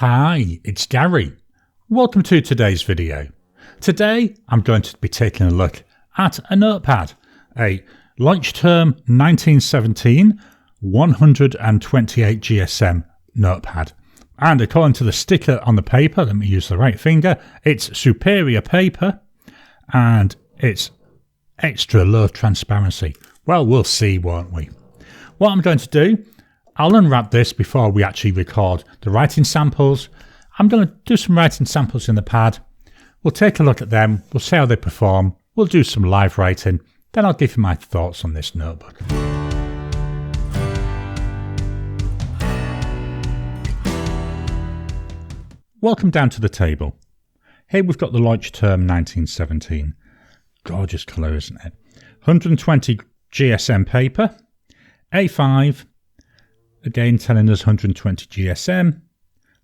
Hi, it's Gary. Welcome to today's video. Today I'm going to be taking a look at a notepad, a Leuchtturm1917 128gsm notepad. And according to the sticker on the paper, let me use the right finger, it's superior paper and it's extra low transparency. Well, we'll see, won't we? What I'm going to do, I'll unwrap this before we actually record the writing samples. I'm going to do some writing samples in the pad. We'll take a look at them. We'll see how they perform. We'll do some live writing. Then I'll give you my thoughts on this notebook. Welcome down to the table. Here we've got the Leuchtturm 1917. Gorgeous colour, isn't it? 120 GSM paper. A5. Again telling us 120 GSM.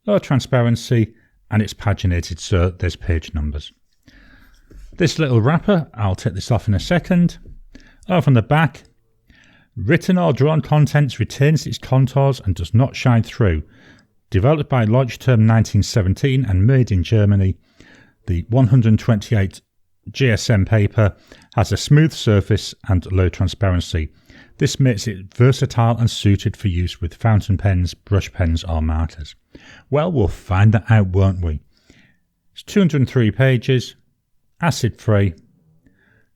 Low transparency. And it's paginated, so there's page numbers. This little wrapper, I'll take this off in a second. Over on the back, written or drawn contents retains its contours and does not shine through. Developed by Leuchtturm 1917 and made in Germany, the 128 GSM paper has a smooth surface and low transparency. This makes it versatile and suited for use with fountain pens, brush pens or markers. Well, we'll find that out, won't we? It's 203 pages, acid free,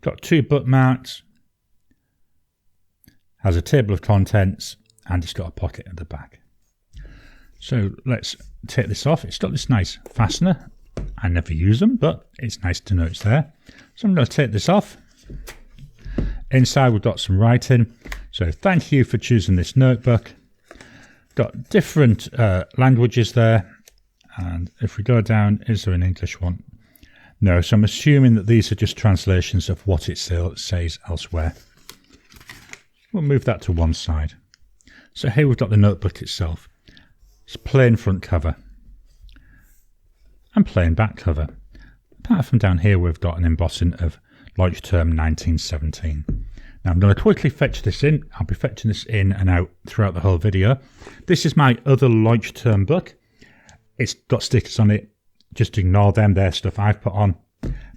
got 2 bookmarks, has a table of contents and it's got a pocket at the back. So let's take this off. It's got this nice fastener. I never use them, but it's nice to know it's there. So I'm going to take this off. Inside we've got some writing. So thank you for choosing this notebook. Got different languages there. And if we go down, is there an English one? No, so I'm assuming that these are just translations of what it says elsewhere. We'll move that to one side. So here we've got the notebook itself. It's plain front cover and plain back cover. Apart from down here, we've got an embossing of Leuchtturm 1917. Now I'm going to quickly fetch this in. I'll be fetching this in and out throughout the whole video. This is my other Leuchtturm book. It's got stickers on it. Just ignore them. They're stuff I've put on.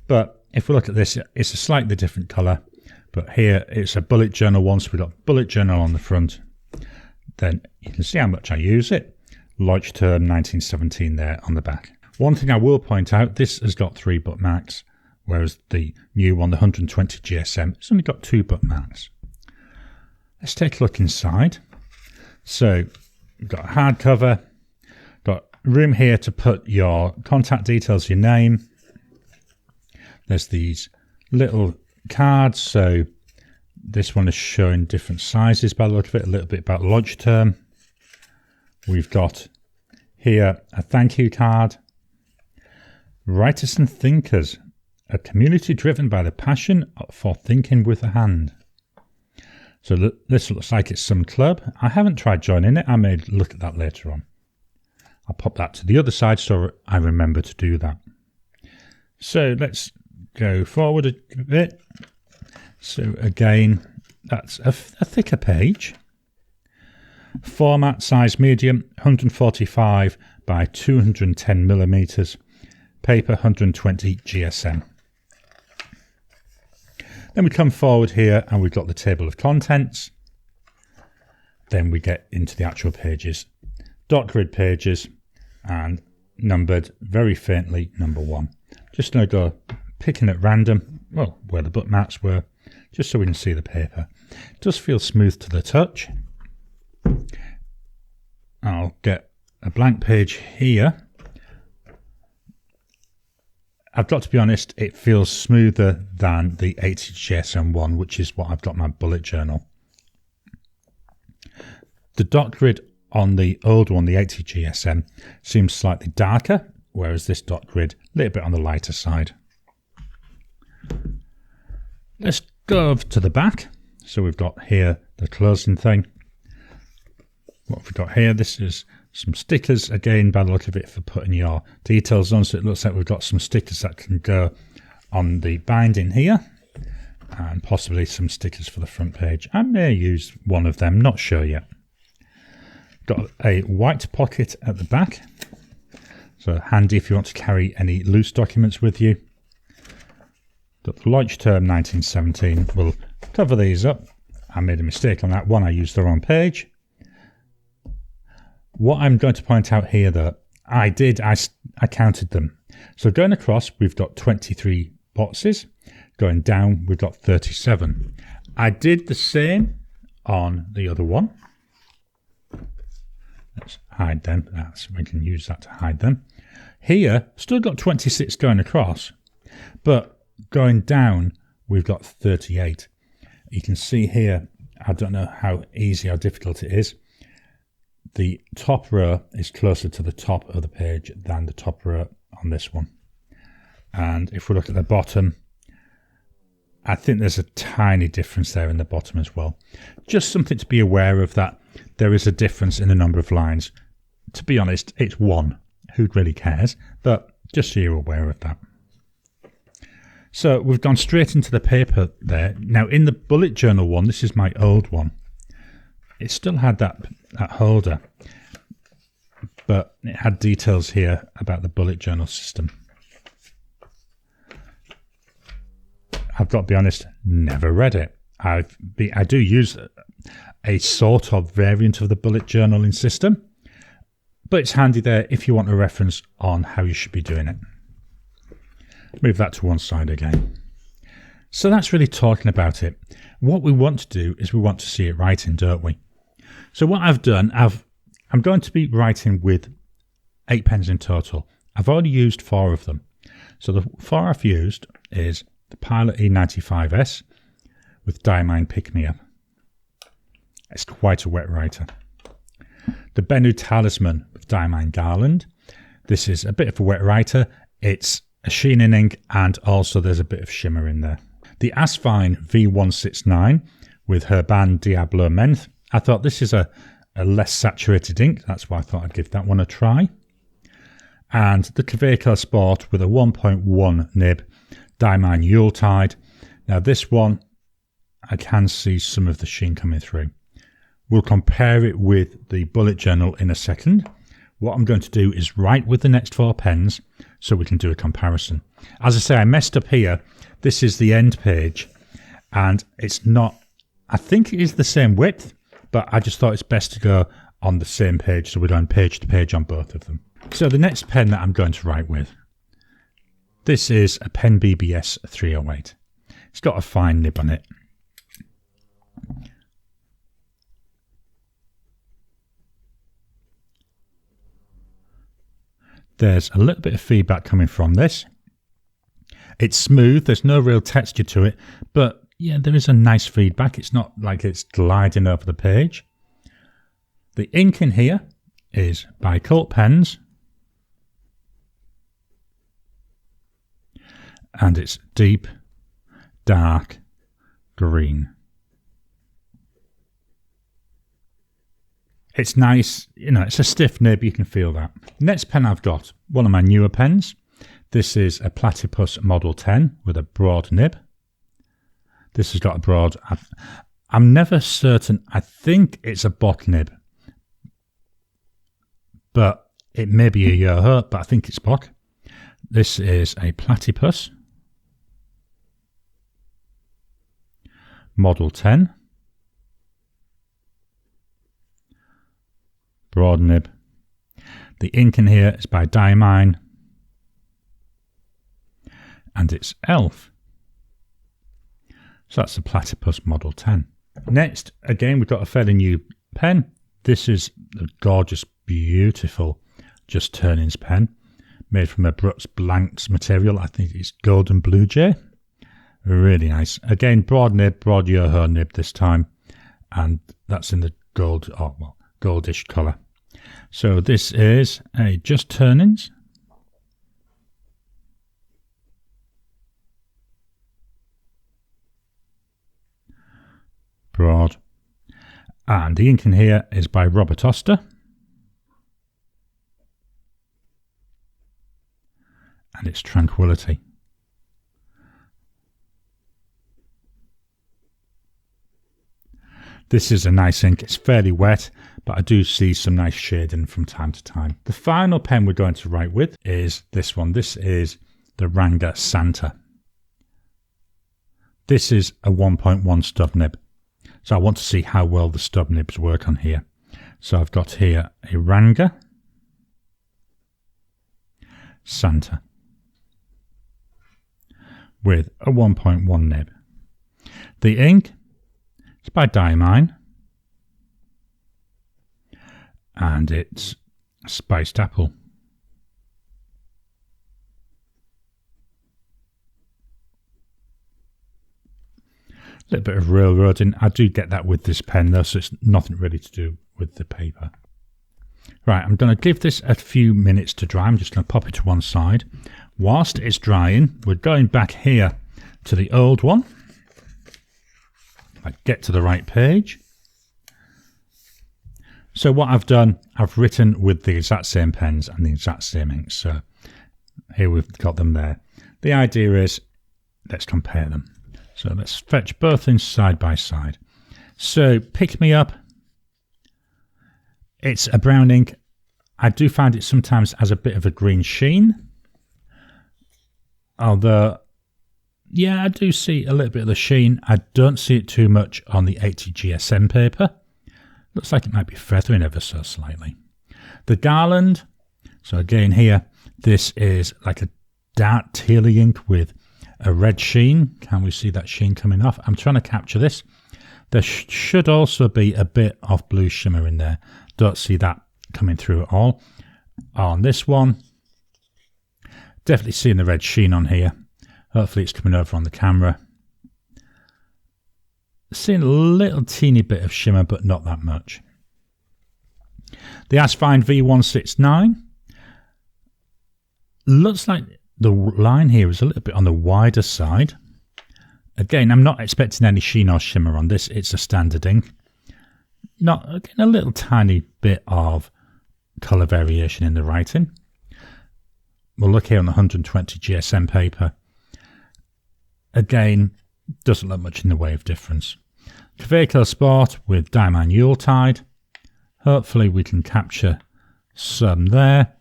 But if we look at this, it's a slightly different colour. But here it's a bullet journal one. So we've got bullet journal on the front. Then you can see how much I use it. Leuchtturm 1917 there on the back. One thing I will point out, this has got 3 bookmarks, whereas the new one, the 120 GSM, it's only got 2 bookmarks. Let's take a look inside. So we've got a hardcover, got room here to put your contact details, your name. There's these little cards, so this one is showing different sizes by the look of it, a little bit about Leuchtturm. We've got here a thank you card. Writers and Thinkers, a community driven by the passion for thinking with the hand. So this looks like it's some club. I haven't tried joining it. I may look at that later on. I'll pop that to the other side so I remember to do that. So let's go forward a bit. So again, that's a thicker page. Format size medium, 145 by 210 millimeters. Paper 120 GSM. Then we come forward here and we've got the table of contents. Then we get into the actual pages. Dot grid pages and numbered very faintly number 1. Just going to go picking at random, well, where the bookmarks were, just so we can see the paper. It does feel smooth to the touch. I'll get a blank page here. I've got to be honest, it feels smoother than the 80 GSM one, which is what I've got my bullet journal. The dot grid on the old one, the 80 GSM, seems slightly darker, whereas this dot grid, a little bit on the lighter side. Let's go over to the back. So we've got here the closing thing. What have we got here? This is some stickers, again, by the look of it, for putting your details on. So it looks like we've got some stickers that can go on the binding here. And possibly some stickers for the front page. I may use one of them, not sure yet. Got a white pocket at the back. So handy if you want to carry any loose documents with you. The Leuchtturm 1917 will cover these up. I made a mistake on that one. I used the wrong page. What I'm going to point out here though, I counted them. So going across, we've got 23 boxes. Going down, we've got 37. I did the same on the other one. Let's hide them. We can use that to hide them. Here, still got 26 going across, but going down, we've got 38. You can see here, I don't know how easy or difficult it is. The top row is closer to the top of the page than the top row on this one. And if we look at the bottom, I think there's a tiny difference there in the bottom as well. Just something to be aware of, that there is a difference in the number of lines. To be honest, it's one. Who really cares? But just so you're aware of that. So we've gone straight into the paper there. Now in the bullet journal one, this is my old one. It still had that holder, but it had details here about the bullet journal system. I've got to be honest, never read it. I do use a sort of variant of the bullet journaling system, but it's handy there if you want a reference on how you should be doing it. Move that to one side again. So that's really talking about it. What we want to do is we want to see it writing, don't we? So what I've done, I'm going to be writing with 8 pens in total. I've already used 4 of them. So the 4 I've used is the Pilot E95S with Diamine Pick Me Up. It's quite a wet writer. The Bennu Talisman with Diamine Garland. This is a bit of a wet writer. It's a sheen in ink, and also there's a bit of shimmer in there. The Asvine V169 with Herban Diablo Menth. I thought this is a less saturated ink. That's why I thought I'd give that one a try. And the Kaweco Sport with a 1.1 nib Diamine Yuletide. Now this one, I can see some of the sheen coming through. We'll compare it with the bullet journal in a second. What I'm going to do is write with the next 4 pens so we can do a comparison. As I say, I messed up here. This is the end page, and it's not, I think it is the same width, but I just thought it's best to go on the same page, so we're going page to page on both of them. So the next pen that I'm going to write with, this is a Pen BBS 308. It's got a fine nib on it. There's a little bit of feedback coming from this. It's smooth, there's no real texture to it, but yeah, there is a nice feedback. It's not like it's gliding over the page. The ink in here is by Cult Pens, and it's deep, dark green. It's nice, you know, it's a stiff nib, you can feel that. Next pen I've got, one of my newer pens. This is a Platypus Model 10 with a broad nib. This has got a broad, I'm never certain, I think it's a bot nib, but it may be a Yoho, but I think it's bot. This is a Platypus Model 10. Broad nib. The ink in here is by Diamine, and it's Elf. So that's the Platypus Model 10. Next, again, we've got a fairly new pen. This is a gorgeous, beautiful Just Turnings pen, made from a Brooks Blanks material. I think it's Golden Blue Jay. Really nice. Again, broad nib, broad Yoho nib this time, and that's in the gold, goldish colour. So this is a Just Turnings. Broad. And the ink in here is by Robert Oster. And it's Tranquility. This is a nice ink. It's fairly wet, but I do see some nice shading from time to time. The final pen we're going to write with is this one. This is the Ranga Santa. This is a 1.1 stub nib. So I want to see how well the stub nibs work on here. So I've got here a Ranga Santa with a 1.1 nib. The ink is by Diamine and it's Spiced Apple. A little bit of railroading. I do get that with this pen though, so it's nothing really to do with the paper. Right, I'm going to give this a few minutes to dry. I'm just going to pop it to one side. Whilst it's drying, we're going back here to the old one. If I get to the right page. So what I've done, I've written with the exact same pens and the exact same inks. So here we've got them there. The idea is, let's compare them. So let's fetch both things side by side. So Pick Me Up. It's a brown ink. I do find it sometimes has a bit of a green sheen. Although, yeah, I do see a little bit of the sheen. I don't see it too much on the 80gsm paper. Looks like it might be feathering ever so slightly. The Garland. So again here, this is like a dark tealy ink with a red sheen. Can we see that sheen coming off? I'm trying to capture this. There should also be a bit of blue shimmer in there. Don't see that coming through at all. On this one, definitely seeing the red sheen on here. Hopefully it's coming over on the camera. Seeing a little teeny bit of shimmer, but not that much. The Asfine V169. Looks like the line here is a little bit on the wider side. Again, I'm not expecting any sheen or shimmer on this. It's a standard ink. Not, again, a little tiny bit of colour variation in the writing. We'll look here on the 120 GSM paper. Again, doesn't look much in the way of difference. Kaweco Sport with Diamond Yuletide. Hopefully we can capture some there.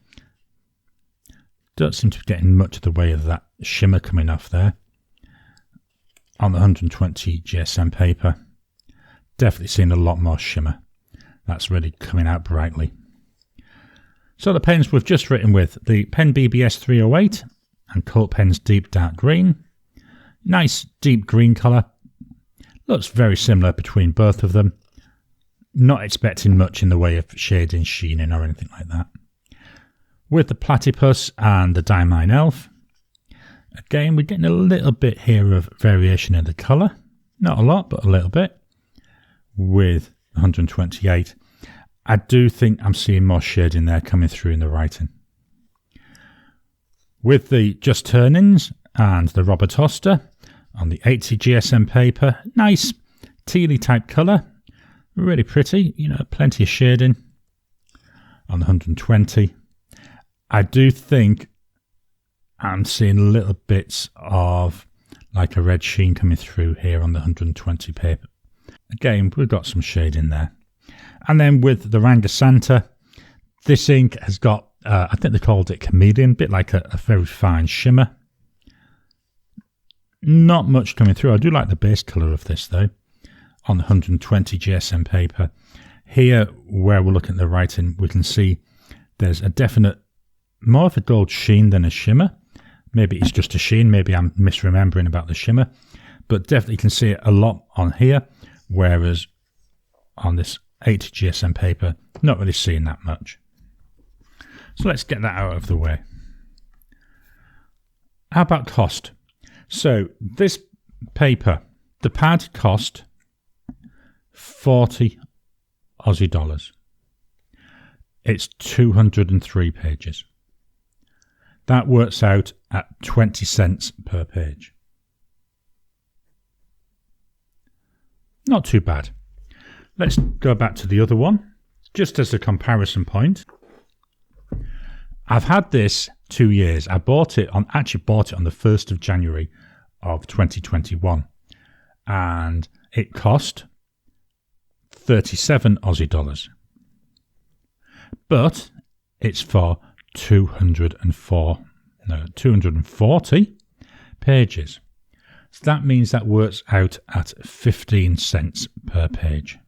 Don't seem to be getting much of the way of that shimmer coming off there. On the 120 GSM paper, definitely seeing a lot more shimmer. That's really coming out brightly. So the pens we've just written with, the Pen BBS 308 and Cult Pen's Deep Dark Green. Nice deep green colour. Looks very similar between both of them. Not expecting much in the way of shading, sheening or anything like that. With the Platypus and the Diamine Elf. Again, we're getting a little bit here of variation in the colour. Not a lot, but a little bit. With 128. I do think I'm seeing more shading there coming through in the writing. With the Just Turnings and the Robert Hoster on the 80 GSM paper. Nice tealy type colour. Really pretty. You know, plenty of shading on the 120. I do think I'm seeing little bits of like a red sheen coming through here on the 120 paper. Again, we've got some shade in there. And then with the Ranga Santa, this ink has got, I think they called it chameleon, a bit like a very fine shimmer. Not much coming through. I do like the base colour of this though, on the 120 GSM paper. Here, where we're looking at the writing, we can see there's a definite, more of a gold sheen than a shimmer. Maybe it's just a sheen, maybe I'm misremembering about the shimmer, but definitely can see it a lot on here, whereas on this 80 GSM paper, not really seeing that much. So let's get that out of the way. How about cost? So this paper, the pad cost 40 Aussie dollars. It's 203 pages. That works out at 20 cents per page. Not too bad. Let's go back to the other one, just as a comparison point. I've had this 2 years. I actually bought it on the 1st of January of 2021. And it cost 37 Aussie dollars. But it's for 240 pages. So that means that works out at 15 cents per page.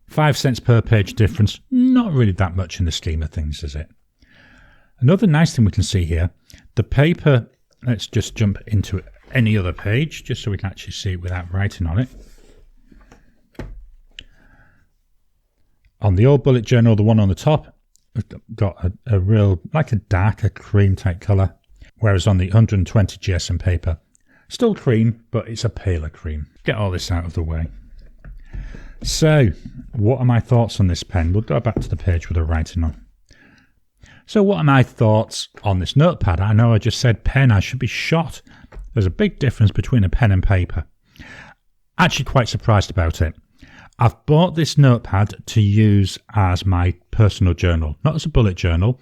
5 cents per page difference, not really that much in the scheme of things, is it? Another nice thing we can see here, the paper, let's just jump into any other page just so we can actually see it without writing on it. On the old bullet journal, the one on the top, we've got a real, like a darker cream type colour, whereas on the 120 GSM paper, still cream, but it's a paler cream. Get all this out of the way. So, what are my thoughts on this pen? We'll go back to the page with the writing on. So what are my thoughts on this notepad? I know I just said pen, I should be shot. There's a big difference between a pen and paper. Actually quite surprised about it. I've bought this notepad to use as my personal journal, not as a bullet journal.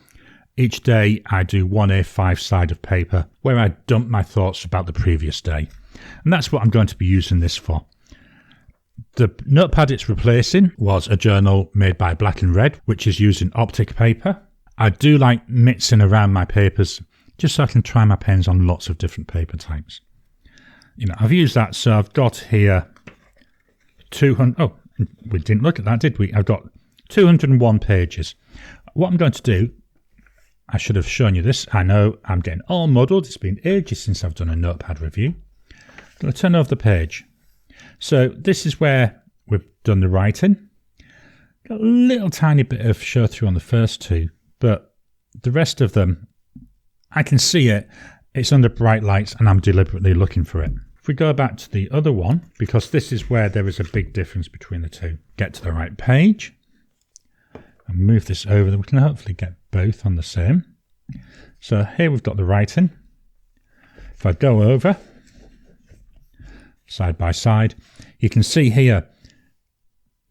Each day I do one A5 side of paper where I dump my thoughts about the previous day. And that's what I'm going to be using this for. The notepad it's replacing was a journal made by Black & Red, which is using optic paper. I do like mixing around my papers just so I can try my pens on lots of different paper types. You know, I've used that, so I've got here 200. Oh, we didn't look at that, did we? I've got 201 pages. What I'm going to do, I should have shown you this. I know I'm getting all muddled. It's been ages since I've done a notepad review. I'm going to turn over the page. So this is where we've done the writing. Got a little tiny bit of show through on the first two, but the rest of them, I can see it. It's under bright lights and I'm deliberately looking for it. If we go back to the other one, because this is where there is a big difference between the two. Get to the right page and move this over. We can hopefully get both on the same. So here we've got the writing. If I go over side by side, you can see here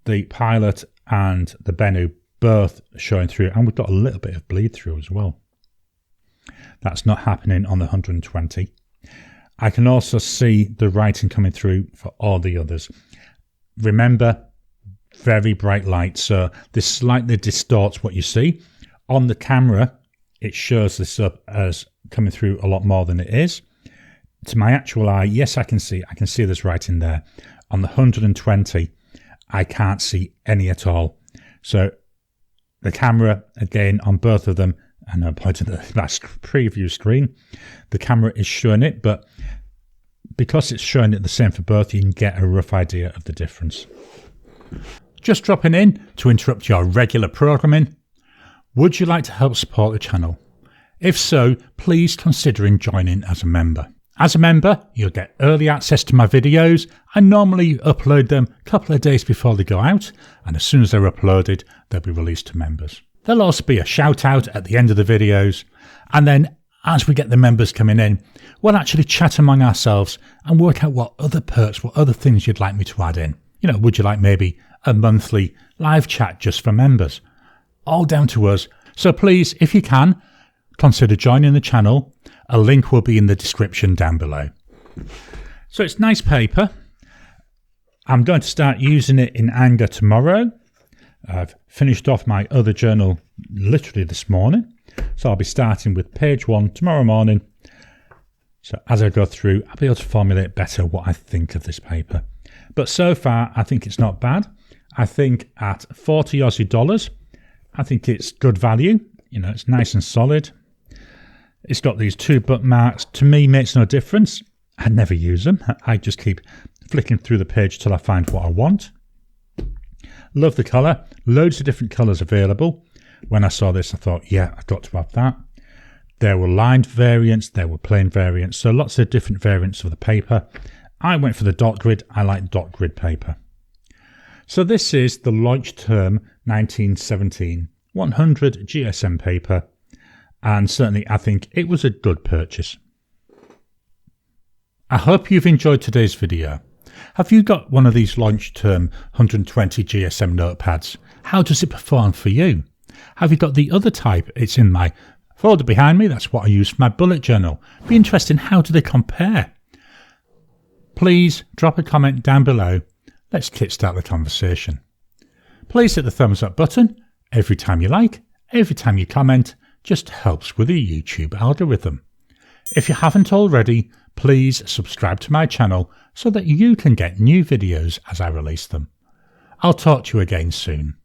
the Pilot and the Bennu both showing through, and we've got a little bit of bleed through as well. That's not happening on the 120. I can also see the writing coming through for all the others. Remember, very bright light, so this slightly distorts what you see. On the camera, it shows this up as coming through a lot more than it is. To my actual eye, yes, I can see this writing there. On the 120, I can't see any at all. So the camera, again, on both of them, and I'm pointing at that preview screen, the camera is showing it, but because it's showing it the same for both, you can get a rough idea of the difference. Just dropping in to interrupt your regular programming. Would you like to help support the channel? If so, please consider joining as a member. As a member, you'll get early access to my videos. I normally upload them a couple of days before they go out, and as soon as they're uploaded, they'll be released to members. There'll also be a shout out at the end of the videos, and then as we get the members coming in, we'll actually chat among ourselves and work out what other perks, what other things you'd like me to add in. You know, would you like maybe a monthly live chat just for members? All down to us. So please, if you can, consider joining the channel. A link will be in the description down below. So it's nice paper. I'm going to start using it in anger tomorrow. I've finished off my other journal literally this morning. So I'll be starting with page 1 tomorrow morning. So as I go through, I'll be able to formulate better what I think of this paper. But so far, I think it's not bad. I think at 40 Aussie dollars, I think it's good value. You know, it's nice and solid. It's got these 2 bookmarks. To me, makes no difference. I never use them. I just keep flicking through the page till I find what I want. Love the colour. Loads of different colours available. When I saw this, I thought, yeah, I've got to have that. There were lined variants. There were plain variants. So lots of different variants of the paper. I went for the dot grid. I like dot grid paper. So this is the Leuchtturm1917 100 GSM paper. And certainly I think it was a good purchase. I hope you've enjoyed today's video. Have you got one of these Leuchtturm 120 GSM notepads? How does it perform for you? Have you got the other type? It's in my folder behind me. That's what I use for my bullet journal. Be interesting, how do they compare? Please drop a comment down below. let's kickstart the conversation. Please hit the thumbs up button. Every time you like, every time you comment, just helps with the YouTube algorithm. If you haven't already, please subscribe to my channel so that you can get new videos as I release them. I'll talk to you again soon.